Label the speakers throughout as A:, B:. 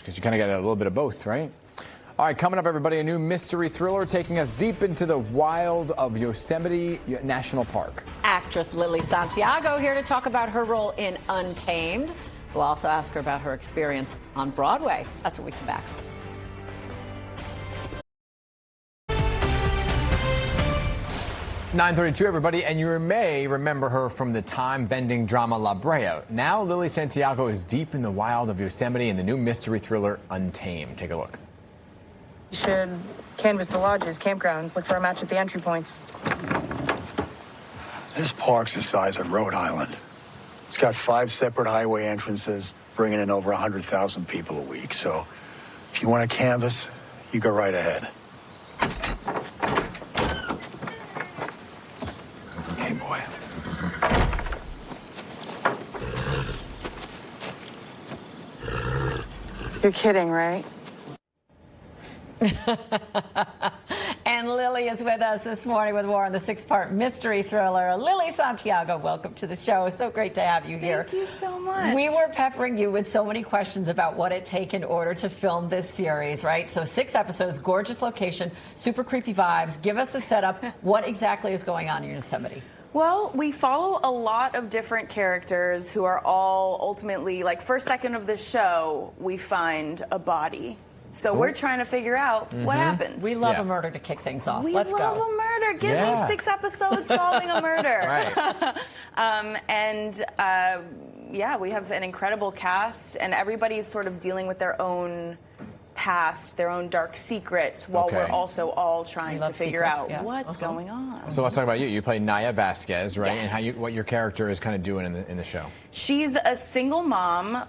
A: Because you kind of get a little bit of both, right? All right, coming up, everybody, a new mystery thriller taking us deep into the wild of Yosemite National Park.
B: Actress Lily Santiago here to talk about her role in Untamed. We'll also ask her about her experience on Broadway. That's when we come back.
A: (9:32), everybody, and you may remember her from the time-bending drama La Brea. Now, Lily Santiago is deep in the wild of Yosemite in the new mystery thriller Untamed. Take a look.
C: You should canvass the lodges, campgrounds, look for a match at the entry points.
D: This park's the size of Rhode Island. It's got 5 separate highway entrances, bringing in over 100,000 people a week. So if you want to canvass, you go right ahead. Hey, boy.
C: You're kidding, right?
B: And Lily is with us this morning with more on the 6-part mystery thriller. Lily Santiago, welcome to the show. So great to have you here.
E: Thank you so much.
B: We were peppering you with so many questions about what it takes in order to film this series, right? So 6 episodes, gorgeous location, super creepy vibes. Give us the setup. What exactly is going on in Yosemite?
E: Well, we follow a lot of different characters who are all ultimately, like, first second of the show, we find a body. So we're trying to figure out what happens.
B: We love a murder to kick things off. Let's
E: love
B: go.
E: a murder. Give me 6 episodes solving a murder.
A: Right.
E: Yeah, we have an incredible cast, and everybody's sort of dealing with their own past, their own dark secrets, while we're also all trying to figure out what's going on.
A: So let's talk about you. You play Naya Vasquez, right?
E: Yes.
A: And what your character is kind of doing in the show.
E: She's a single mom.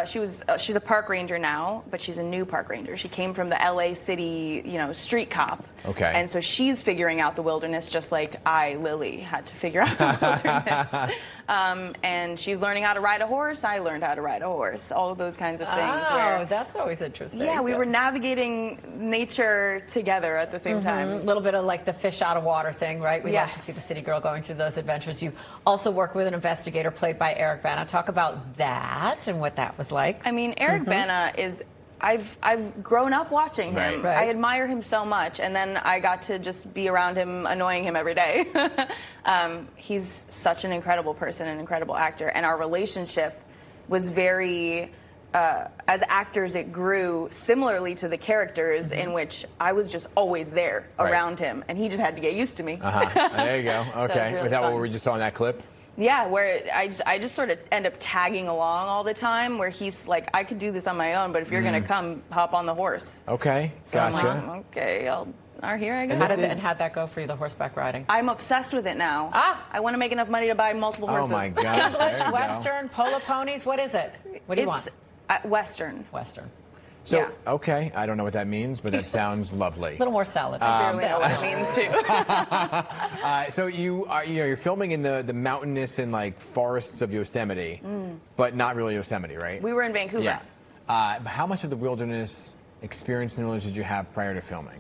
E: She's a park ranger now, but she's a new park ranger. She came from the LA City, street cop.
A: Okay.
E: And so she's figuring out the wilderness just like I, Lily, had to figure out the wilderness. And she's learning how to ride a horse. I learned how to ride a horse. All of those kinds of things.
B: Oh, that's always interesting.
E: Yeah, we were navigating nature together at the same time.
B: A little bit of like the fish out of water thing, right? We love to see the city girl going through those adventures. You also work with an investigator played by Eric Bana. Talk about that and what that was like.
E: I mean, Eric Bana is... I've grown up watching him.
B: Right.
E: I admire him so much, and then I got to just be around him, annoying him every day. He's such an incredible person, an incredible actor, and our relationship was very, as actors, it grew similarly to the characters in which I was just always there around him, and he just had to get used to me.
A: There you go. Okay.
E: really
A: Was that
E: fun.
A: what we just saw in that clip?
E: Yeah, where I just sort of end up tagging along all the time, where he's like, I could do this on my own, but if you're going to come, hop on the horse.
A: Okay,
E: So I'm
A: gotcha.
E: like, okay, here I go.
B: How'd that go for you, the horseback riding?
E: I'm obsessed with it now. I want to make enough money to buy multiple horses.
A: Oh my gosh,
B: English,
A: there you go.
B: Western, polo ponies, what is it? What do you want?
E: Western.
B: Western.
A: So, okay, I don't know what that means, but that sounds lovely.
B: A little more salad.
E: I barely know what it means, too.
A: So you're filming in the mountainous and like forests of Yosemite, but not really Yosemite, right?
E: We were in Vancouver.
A: Yeah. How much of the wilderness experience and knowledge did you have prior to filming?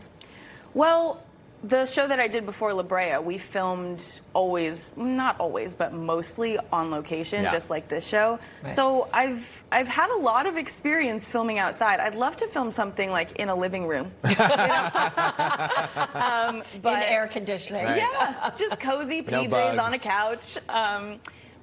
E: Well, the show that I did before La Brea, we filmed not always, but mostly on location, just like this show.
B: Right.
E: So I've had a lot of experience filming outside. I'd love to film something like in a living room.
B: But in air conditioning.
A: Right.
E: Yeah, just cozy
A: No
E: PJs
A: bugs.
E: on a couch.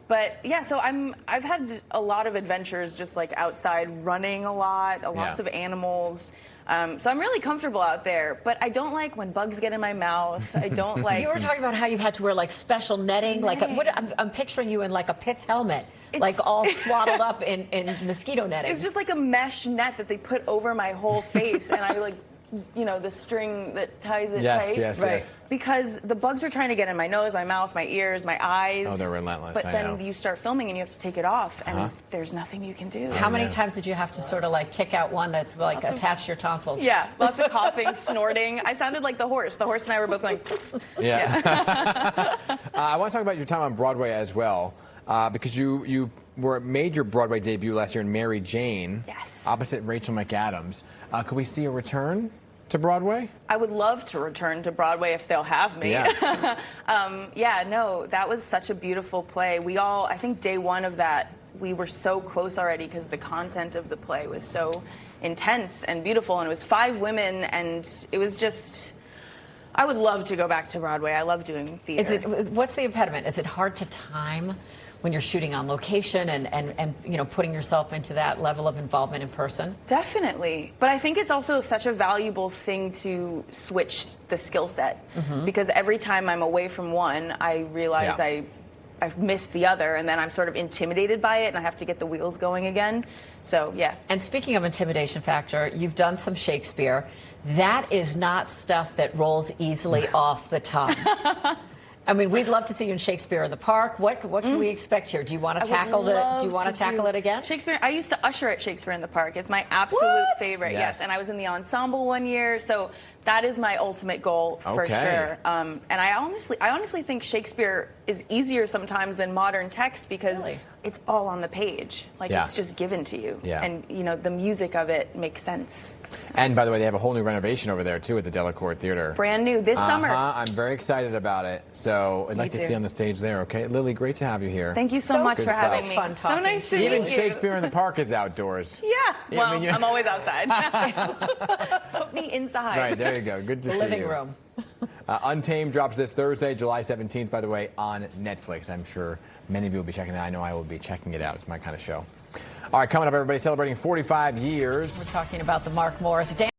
E: But yeah, so I've had a lot of adventures just like outside, running a lot, lots of animals. So I'm really comfortable out there, but I don't like when bugs get in my mouth. I don't like...
B: You were talking about how you had to wear like special netting. Like I'm picturing you in like a pith helmet, like all swaddled up in mosquito netting.
E: It's just like a mesh net that they put over my whole face, and I like, the string that ties it tight.
A: Yes.
E: Because the bugs are trying to get in my nose, my mouth, my ears, my eyes.
A: Oh, they're relentless.
E: But
A: I
E: then
A: know.
E: you start filming and you have to take it off, and there's nothing you can do.
B: How many times did you have to sort of like kick out one that's like attached to your tonsils?
E: Yeah, lots of coughing, snorting. I sounded like the horse. The horse and I were both going.
A: I want to talk about your time on Broadway as well, because you made your Broadway debut last year in Mary Jane, opposite Rachel McAdams. Could we see a return to Broadway?
E: I would love to return to Broadway if they'll have me.
A: Yeah.
E: No, that was such a beautiful play. I think day one of that, we were so close already because the content of the play was so intense and beautiful. And it was 5 women, and it was just. I would love to go back to Broadway. I love doing theater.
B: What's the impediment? Is it hard to time when you're shooting on location and you know, putting yourself into that level of involvement in person?
E: Definitely. But I think it's also such a valuable thing to switch the skill set, because every time I'm away from one, I realize I've missed the other, and then I'm sort of intimidated by it, and I have to get the wheels going again. So, yeah.
B: And speaking of intimidation factor, you've done some Shakespeare. That is not stuff that rolls easily off the tongue. I mean, we'd love to see you in Shakespeare in the Park. What can we expect here? Do you want to tackle it again?
E: Shakespeare. I used to usher at Shakespeare in the Park. It's my absolute favorite. Yes, and I was in the ensemble one year, so that is my ultimate goal for sure. And I honestly think Shakespeare is easier sometimes than modern text, because it's all on the page. Like it's just given to you, and you know, the music of it makes sense.
A: And by the way, they have a whole new renovation over there too at the Delacorte Theater.
E: Brand new this summer.
A: I'm very excited about it. So I'd like to see you on the stage there. Okay, Lily, great to have you here.
E: Thank you so much for having me.
B: Fun talking.
E: So nice to meet you.
A: Even Shakespeare in the Park is outdoors.
E: Yeah. Well,
A: I mean,
E: I'm always outside. Put me inside.
A: Right, there you go. Good to see you.
B: Living room.
A: Untamed drops this Thursday, July 17th, by the way, on Netflix. I'm sure many of you will be checking it out. I know I will be checking it out. It's my kind of show. All right, coming up, everybody, celebrating 45 years.
B: We're talking about the Mark Morris dance.